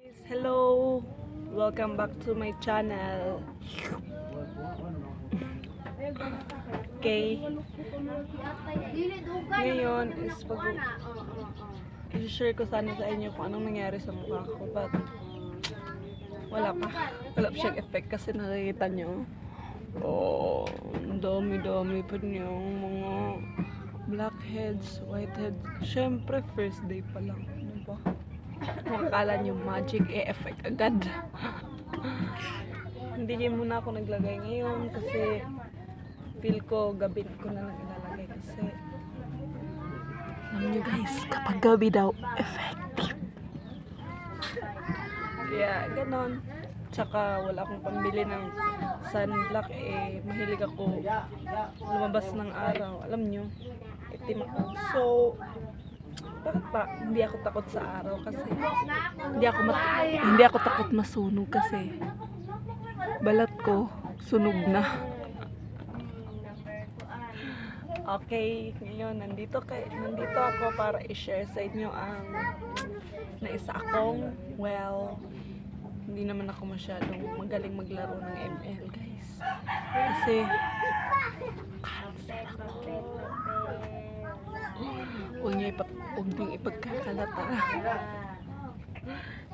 Guys, hello! Welcome back to my channel. Okay. Ngayon is i-share ko sana sa inyo kung anong nangyari sa mukha ko. But wala pa. Wala pa siyang effect kasi nakikita nyo. Oh, dami-dami pa niyang mga blackheads, whiteheads. Syempre, first day pa lang. Ano ba? Kung akala nyo magic, effect agad. Hindi muna ako naglagay ngayon kasi feel ko gabi ko na lang ilalagay kasi alam nyo guys, kapag gabi daw, effective. Kaya ganon. Tsaka wala akong pambili ng sunblock mahilig ako lumabas ng araw. Alam nyo, itim ako. So, bakit pa? Hindi ako takot sa araw kasi hindi ako takot masunog kasi balat ko sunog na. Okay, ngayon nandito ako para i-share sa inyo ang naisa akong hindi naman ako masyadong magaling maglaro ng ML guys. Kasi cancer ako. Huwag niyong ipagkakalata.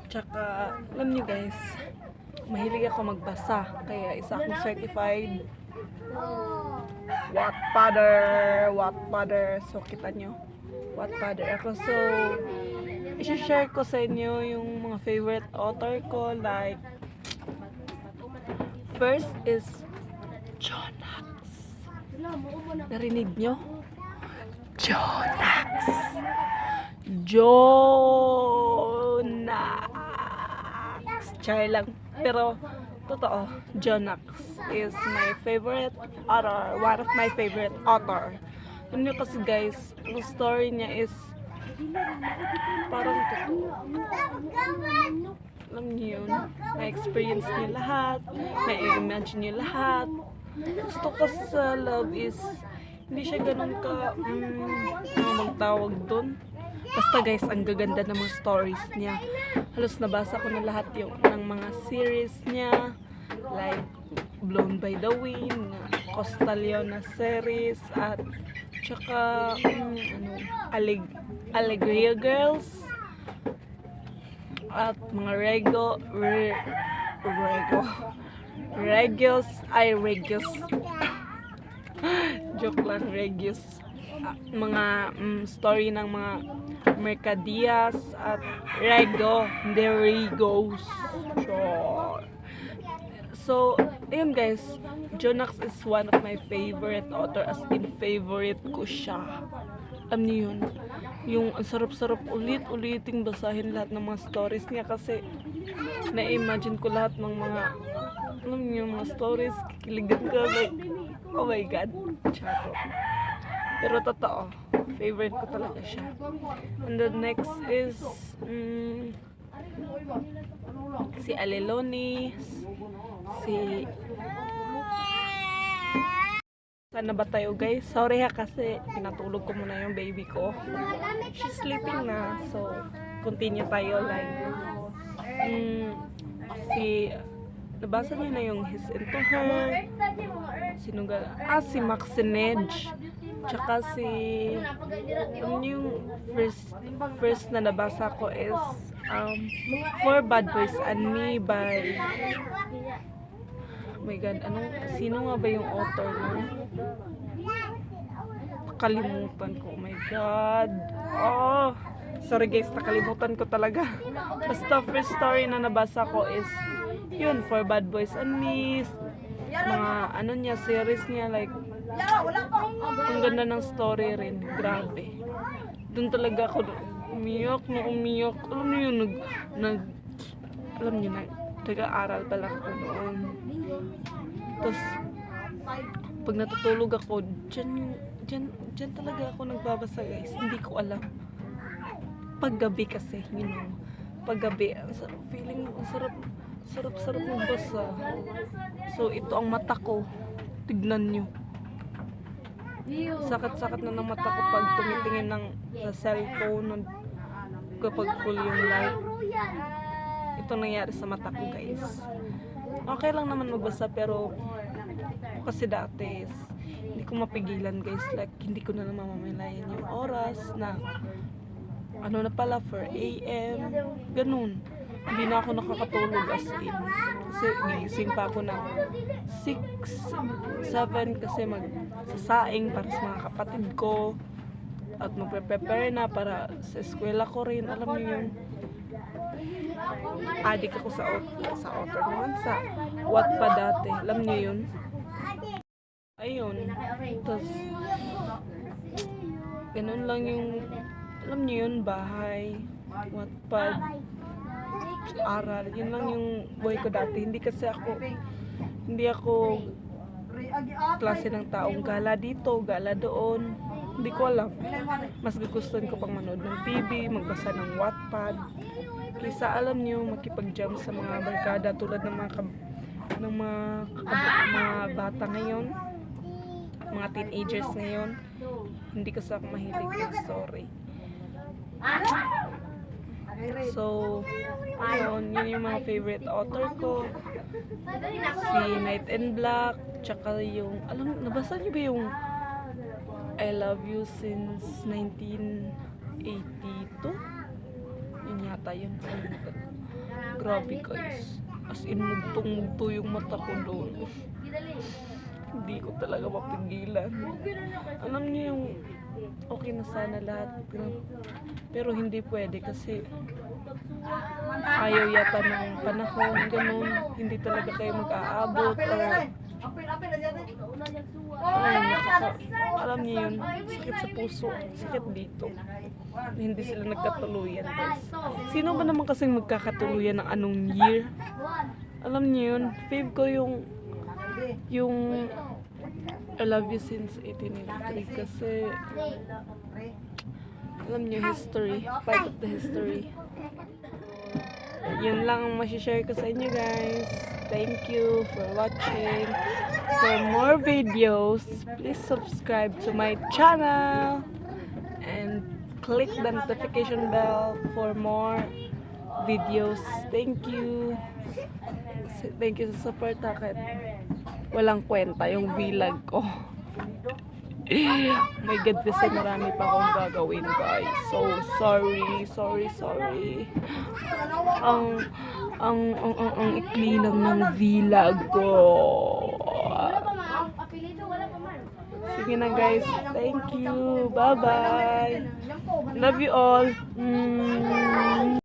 Tsaka, alam niyo guys, mahilig ako magbasa. Kaya isa akong certified Wattpadder. So, kita nyo, Wattpadder ako. So, i-share ko sa inyo yung mga favorite author ko. Like, first is Jonax. Narinig nyo? Jonax. Char lang. Pero, totoo, Jonax is my favorite author. One of my favorite author. Yun nyo kasi guys, yung story niya is parang totoo. Alam niyo yun, na-experience niyo lahat, na-imagine niyo lahat. Gusto ko sa love is hindi siya ganun ka ano bang tawag dun. Basta guys, ang gaganda ng mga stories niya. Halos nabasa ko na lahat ng mga series niya. Like, Blown by the Wind, Costa Leona series, at tsaka, Alegria Girls, at mga Regios. Joke lang, Regios. Mga story ng mga Mercadias at Regos. So, ayun guys, Jonax is one of my favorite author, as in favorite ko siya. Alam niyo yun, yung ang sarap-sarap ulit-uliting basahin lahat ng mga stories niya kasi na-imagine ko lahat ng mga, alam niyo, mga stories, kikiligan ka, like, oh my god, charot. Pero totoo, favorite ko talaga siya. And the next is si Alelonis, Sana ba tayo guys? Sorry ha kasi pinatulog ko muna yung baby ko. She's sleeping na, so continue tayo like nabasa niyo na yung His Into Her, si Maxinage, tsaka yung first na nabasa ko is For Bad Boys and Me by, oh my god, sino nga ba yung author nun? Nakalimutan ko, oh my god. Oh, sorry guys, nakalimutan ko talaga. Basta first story na nabasa ko is yun, For Bad Boys and Me. Mga niya, series niya, like ang ganda ng story rin, grabe. Doon talaga ako umiyak. Alam niyo yun, nag-aaral pala ako noon. Tapos pag natutulog ako, dyan talaga ako nagbabasa guys. Hindi ko alam. Paggabi kasi, paggabi, feeling sarap magbasa. So ito ang mata ko, tignan nyo. Sakit na ng mata ko pag tumitingin sa cellphone kapag full yung light. itong nangyari sa mata ko, guys. Okay lang naman magbasa, pero kasi dati hindi ko mapigilan, guys. Like, hindi ko na namamalayan yung oras na ano na pala, 4 AM, ganun. Hindi na ako nakakatulog as in. Kasi gigising pa ako ng 6, 7 kasi magsasaing para sa mga kapatid ko. At magpe-prepare na para sa eskwela ko rin. Alam niyo yun. Adik ako sa author naman sa Wattpad dati. Alam niyo yun. Ayun. Tapos, ganun lang yung, alam niyo yun, bahay, Wattpad, aral. Yun lang yung buhay ko dati. Hindi ako klase ng taong gala dito, gala doon. Hindi ko alam. Mas gugustuhan ko pang manood ng TV, magbasa ng Wattpad. Kaysa alam niyo, makipag-jam sa mga barkada tulad ng mga bata ngayon, mga teenagers ngayon. Hindi kasi ako mahilig ng story. So, yun yung mga favorite author ko. Si Night and Black, tsaka yung, nabasa niyo ba yung I Love You Since 1982? Yun yata yun. Grabe, guys. As in, mugtong-mugto yung mata ko doon. Hindi ko talaga mapigilan. Alam niyo yung okay na sana lahat. Pero hindi pwede kasi ayaw yata ng panahon, ganun. Hindi talaga kayo mag-aabot. Alam niyo yun, sakit sa puso, sakit dito. Hindi sila nagkatuluyan, guys. Sino ba naman kasing magkakatuluyan ng anong year? Alam niyo yun, fave ko yung I Love You Since 1883 kasi alam niyo, history, part of the history. Yun lang ang masishare ko sa inyo, guys. Thank you for watching. For more videos, please subscribe to my channel and click the notification bell for more videos. Thank you. Thank you sa support, kahit walang kwenta yung vlog ko. My God, kasi marami pa akong gagawin, guys. So sorry. Ang ikli lang ng vlog ko. Sige na, guys. Thank you. Bye-bye. Love you all.